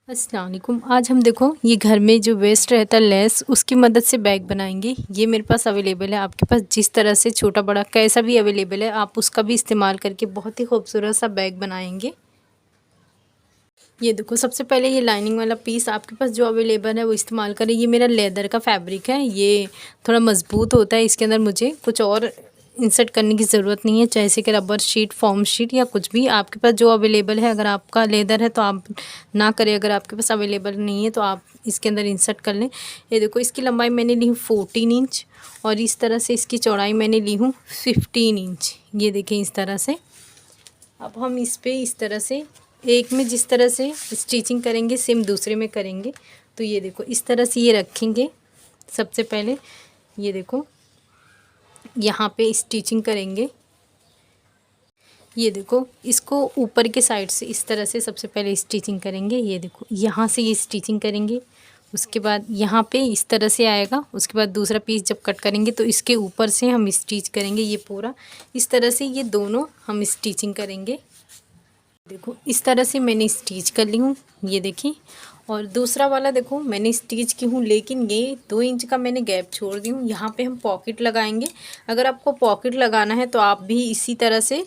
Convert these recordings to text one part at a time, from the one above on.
अस्सलाम वालेकुम। आज हम देखो ये घर में जो वेस्ट रहता है लेस उसकी मदद से बैग बनाएंगे। ये मेरे पास अवेलेबल है, आपके पास जिस तरह से छोटा बड़ा कैसा भी अवेलेबल है आप उसका भी इस्तेमाल करके बहुत ही खूबसूरत सा बैग बनाएंगे। ये देखो, सबसे पहले ये लाइनिंग वाला पीस आपके पास जो अवेलेबल है वो इस्तेमाल करें। ये मेरा लेदर का फैब्रिक है, ये थोड़ा मज़बूत होता है, इसके अंदर मुझे कुछ और इंसर्ट करने की ज़रूरत नहीं है, जैसे कि रबर शीट, फॉर्म शीट या कुछ भी आपके पास जो अवेलेबल है। अगर आपका लेदर है तो आप ना करें, अगर आपके पास अवेलेबल नहीं है तो आप इसके अंदर इंसर्ट कर लें। ये देखो, इसकी लंबाई मैंने ली हूँ 14 इंच और इस तरह से इसकी चौड़ाई मैंने ली हूँ 15 इंच। ये देखें इस तरह से। अब हम इस पर इस तरह से एक में जिस तरह से स्टिचिंग करेंगे सेम दूसरे में करेंगे। तो ये देखो इस तरह से ये रखेंगे। सबसे पहले ये देखो यहाँ पे स्टिचिंग करेंगे। ये देखो, इसको ऊपर के साइड से इस तरह से सबसे पहले स्टिचिंग करेंगे। ये देखो यहाँ से ये स्टिचिंग करेंगे, उसके बाद यहाँ पे इस तरह से आएगा। उसके बाद दूसरा पीस जब कट करेंगे तो इसके ऊपर से हम स्टिच करेंगे। ये पूरा इस तरह से ये दोनों हम स्टिचिंग करेंगे। देखो इस तरह से मैंने स्टिच कर ली हूँ, ये देखिए। और दूसरा वाला देखो मैंने स्टिच की हूँ, लेकिन ये 2 इंच का मैंने गैप छोड़ दी हूँ। यहाँ पे हम पॉकेट लगाएंगे। अगर आपको पॉकेट लगाना है तो आप भी इसी तरह से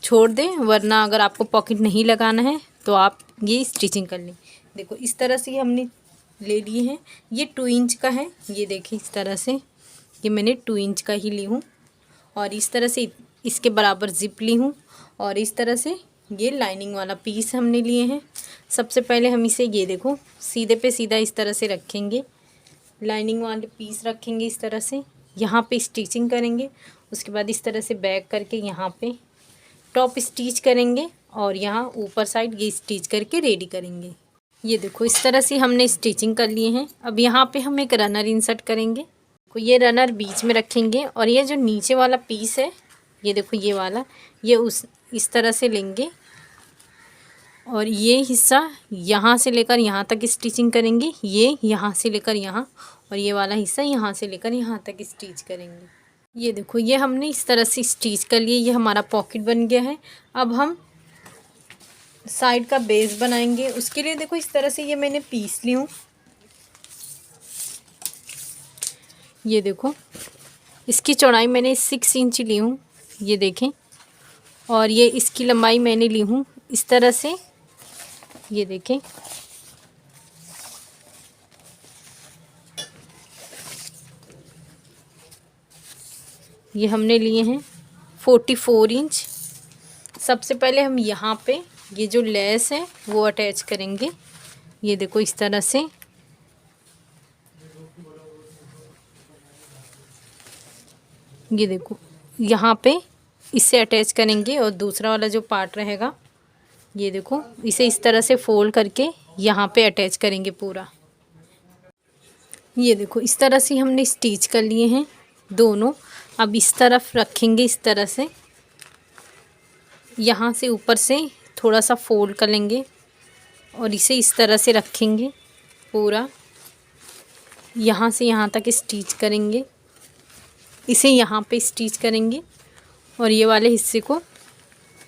छोड़ दें, वरना अगर आपको पॉकेट नहीं लगाना है तो आप ये स्टिचिंग कर लें। देखो इस तरह से हमने ले लिए हैं। ये 2 इंच का है, ये देखिए इस तरह से ये मैंने 2 इंच का ही ली हूँ। और इस तरह से इसके बराबर जिप ली हूँ और इस तरह से ये लाइनिंग वाला पीस हमने लिए हैं। सबसे पहले हम इसे ये देखो सीधे पे सीधा इस तरह से रखेंगे, लाइनिंग वाले पीस रखेंगे इस तरह से, यहाँ पे स्टिचिंग करेंगे। उसके बाद इस तरह से बैक करके यहाँ पे टॉप स्टिच करेंगे और यहाँ ऊपर साइड ये स्टिच करके रेडी करेंगे। ये देखो इस तरह से हमने स्टिचिंग कर लिए हैं। अब यहाँ पे हम एक रनर इंसर्ट करेंगे। ये रनर बीच में रखेंगे और ये जो नीचे वाला पीस है, ये देखो ये वाला, ये इस तरह से लेंगे और ये हिस्सा यहाँ से लेकर यहाँ तक स्टिचिंग करेंगे। ये यहाँ से लेकर यहाँ, और ये वाला हिस्सा यहाँ से लेकर यहाँ तक स्टिच करेंगे। ये देखो ये हमने इस तरह से स्टिच कर लिए, ये हमारा पॉकेट बन गया है। अब हम साइड का बेस बनाएंगे। उसके लिए देखो इस तरह से ये मैंने पीस ली हूँ। ये देखो इसकी चौड़ाई मैंने 6 इंच ली हूँ, ये देखें। और ये इसकी लंबाई मैंने ली हूँ इस तरह से, ये देखें। ये हमने लिए हैं 44 इंच। सबसे पहले हम यहाँ पे ये जो लेस है वो अटैच करेंगे। ये देखो इस तरह से। ये देखो यहाँ पे इससे अटैच करेंगे और दूसरा वाला जो पार्ट रहेगा, ये देखो इसे इस तरह से फोल्ड करके यहाँ पे अटैच करेंगे पूरा। ये देखो इस तरह से हमने स्टिच कर लिए हैं दोनों। अब इस तरफ रखेंगे इस तरह से, यहाँ से ऊपर से थोड़ा सा फोल्ड कर लेंगे और इसे इस तरह से रखेंगे पूरा। यहाँ से यहाँ तक स्टिच करेंगे, इसे यहाँ पे स्टिच करेंगे और ये वाले हिस्से को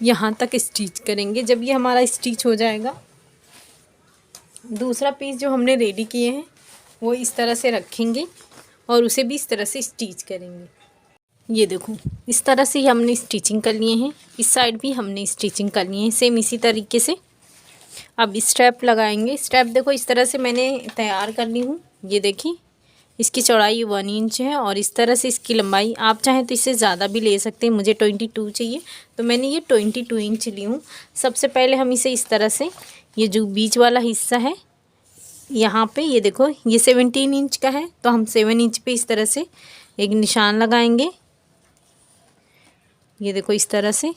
यहाँ तक स्टिच करेंगे। जब ये हमारा स्टिच हो जाएगा, दूसरा पीस जो हमने रेडी किए हैं वो इस तरह से रखेंगे और उसे भी इस तरह से स्टिच करेंगे। ये देखो इस तरह से हमने स्टिचिंग कर लिए हैं। इस साइड भी हमने स्टिचिंग कर लिए हैं सेम इसी तरीके से। अब स्ट्रैप लगाएंगे। स्ट्रैप देखो इस तरह से मैंने तैयार कर ली हूँ। ये देखिए इसकी चौड़ाई 1 इंच है और इस तरह से इसकी लंबाई, आप चाहें तो इससे ज़्यादा भी ले सकते हैं। मुझे 22 चाहिए तो मैंने ये 22 इंच ली हूँ। सबसे पहले हम इसे इस तरह से, ये जो बीच वाला हिस्सा है यहाँ पे, ये देखो ये 17 इंच का है तो हम 7 इंच पे इस तरह से एक निशान लगाएंगे। ये देखो इस तरह से,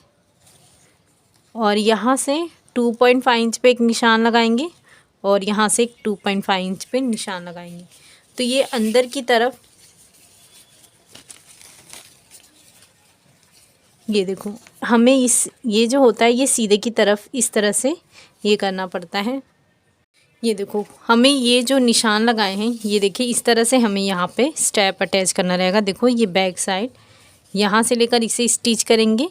और यहाँ से 2.5 इंच पे एक निशान लगाएंगे और यहाँ से एक 2.5 इंच पे निशान लगाएंगे। तो ये अंदर की तरफ, ये देखो हमें ये जो होता है ये सीधे की तरफ इस तरह से ये करना पड़ता है। ये देखो हमें ये जो निशान लगाए हैं, ये देखिए इस तरह से हमें यहाँ पे स्ट्रैप अटैच करना रहेगा। देखो ये बैक साइड यहाँ से लेकर इसे स्टिच करेंगे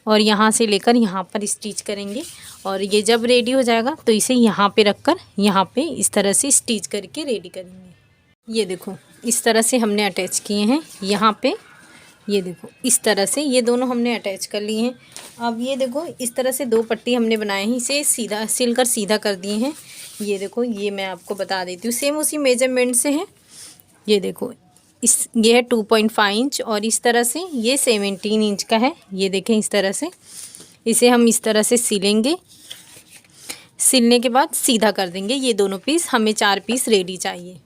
और यहाँ से लेकर यहाँ पर स्टिच करेंगे। और ये जब रेडी हो जाएगा तो इसे यहाँ पे रख कर यहाँ पे इस तरह से स्टिच करके रेडी करेंगे। ये देखो इस तरह से हमने अटैच किए हैं यहाँ पे। ये देखो इस तरह से ये दोनों हमने अटैच कर लिए हैं। अब ये देखो इस तरह से 2 पट्टी हमने बनाए हैं, इसे सीधा सिलकर सीधा कर दिए हैं। ये देखो ये मैं आपको बता देती हूँ, सेम उसी मेजरमेंट से है। ये देखो ये है 2.5 इंच और इस तरह से ये 17 इंच का है। ये देखें इस तरह से इसे हम इस तरह से सिलेंगे। सिलने के बाद सीधा कर देंगे ये दोनों पीस। हमें 4 पीस रेडी चाहिए।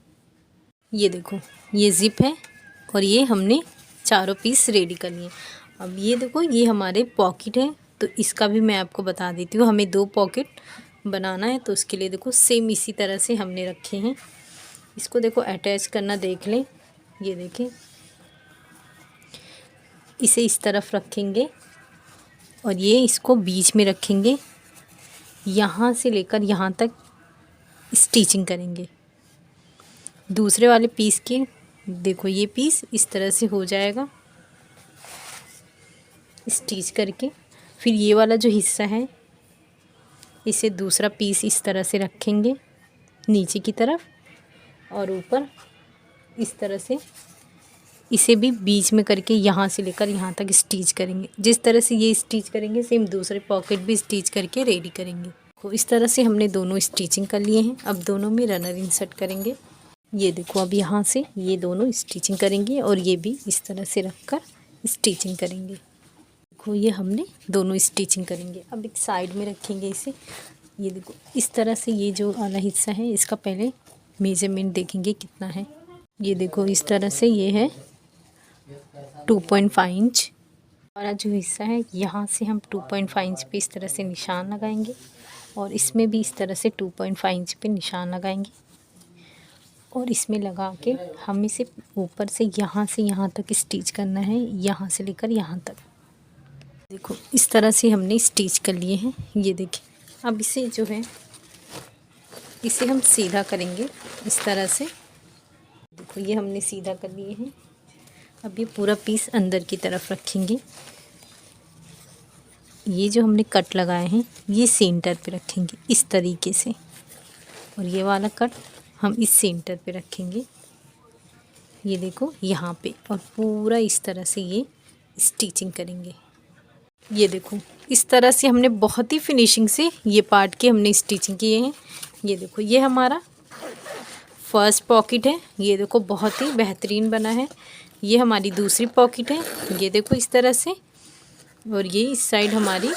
ये देखो ये ज़िप है और ये हमने चारों पीस रेडी कर लिए। अब ये देखो ये हमारे पॉकेट है, तो इसका भी मैं आपको बता देती हूँ। हमें 2 पॉकेट बनाना है, तो उसके लिए देखो सेम इसी तरह से हमने रखे हैं। इसको देखो अटैच करना देख लें। ये देखें इसे इस तरफ रखेंगे और ये इसको बीच में रखेंगे। यहाँ से लेकर यहाँ तक स्टिचिंग करेंगे। दूसरे वाले पीस की देखो ये पीस इस तरह से हो जाएगा स्टिच करके। फिर ये वाला जो हिस्सा है इसे दूसरा पीस इस तरह से रखेंगे नीचे की तरफ और ऊपर इस तरह से इसे भी बीच में करके यहाँ से लेकर यहाँ तक स्टिच करेंगे। जिस तरह से ये स्टिच करेंगे सेम दूसरे पॉकेट भी स्टिच करके रेडी करेंगे। तो इस तरह से हमने दोनों स्टिचिंग कर लिए हैं। अब दोनों में रनर इंसर्ट करेंगे। ये देखो अब यहाँ से ये दोनों स्टिचिंग करेंगे और ये भी इस तरह से रखकर स्टिचिंग करेंगे। देखो ये हमने दोनों स्टिचिंग करेंगे। अब एक साइड में रखेंगे इसे। ये देखो इस तरह से ये जो वाला हिस्सा है इसका पहले मेजरमेंट देखेंगे कितना है। ये देखो इस तरह से ये है 2.5 इंच वाला जो हिस्सा है, यहाँ से हम 2.5 इंच पे इस तरह से निशान लगाएंगे और इसमें भी इस तरह से 2.5 इंच पे निशान लगाएंगे और इसमें लगा के हम इसे ऊपर से यहाँ तक स्टिच करना है, यहाँ से लेकर यहाँ तक। देखो इस तरह से हमने स्टिच कर लिए हैं। ये देखिए अब इसे जो है इसे हम सीधा करेंगे इस तरह से। देखो ये हमने सीधा कर लिए हैं। अब ये पूरा पीस अंदर की तरफ रखेंगे। ये जो हमने कट लगाए हैं ये सेंटर पे रखेंगे इस तरीके से और ये वाला कट हम इस सेंटर पे रखेंगे। ये देखो यहाँ पे और पूरा इस तरह से ये स्टिचिंग करेंगे। ये देखो इस तरह से हमने बहुत ही फिनिशिंग से ये पार्ट की हमने स्टिचिंग किए हैं। ये देखो ये हमारा फर्स्ट पॉकेट है। ये देखो बहुत ही बेहतरीन बना है। ये हमारी दूसरी पॉकेट है। ये देखो इस तरह से और ये इस साइड हमारी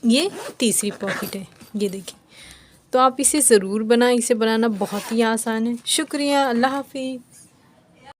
ये तीसरी पॉकेट है। ये देखिए तो आप इसे ज़रूर बनाएं। इसे बनाना बहुत ही आसान है। शुक्रिया। अल्लाह हाफिज़।